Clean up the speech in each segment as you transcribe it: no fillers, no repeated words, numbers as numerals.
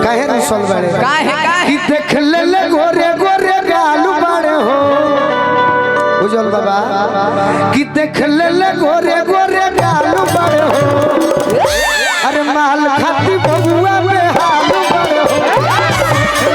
काहे रुसल बड़े काहे कि देख ले ले गोरे गोरे गालू बड़े हो उजल बाबा कि देख ले ले गोरे गोरे गालू बड़े हो अरे माल खाती बबुआ में हालू बड़े हो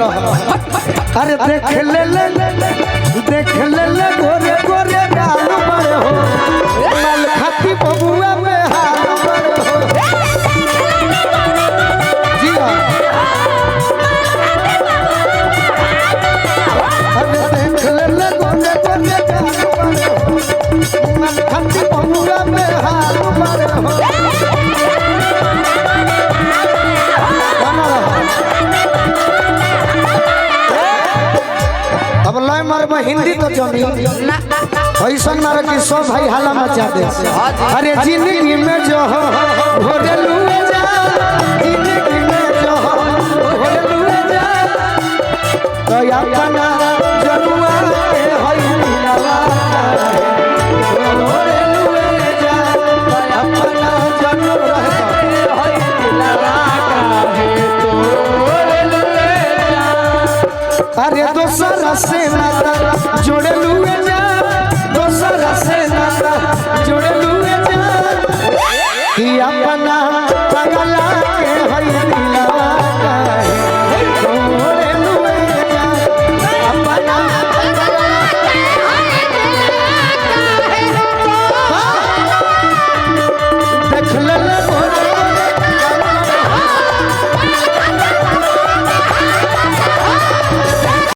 अरे देख ले ले गोरे गोरे गालू बड़े हो माल खाती बबुआ में हाल बड़े हो जी हाँ अरे देख ले ले गोरे गोरे गालू बड़े हो माल खाती बबुआ में हाल बड़े हो अब लय मर में हिंदी तो जमी ऐसा मारे कि सब भाई हाला मचा दे अरे जिंदगी में जो हो भोरे लुए जा जिंदगी में जो हो भोरे लुए जा तो अपना जनुआ के होई मिलवा भोरे लुए जा अपना जनुआ के होई मिलवा है तो अरे दोसरा से नाता जोड़े लुए जा दोसरा से नाता जोड़े लुए जा कि अपना पगला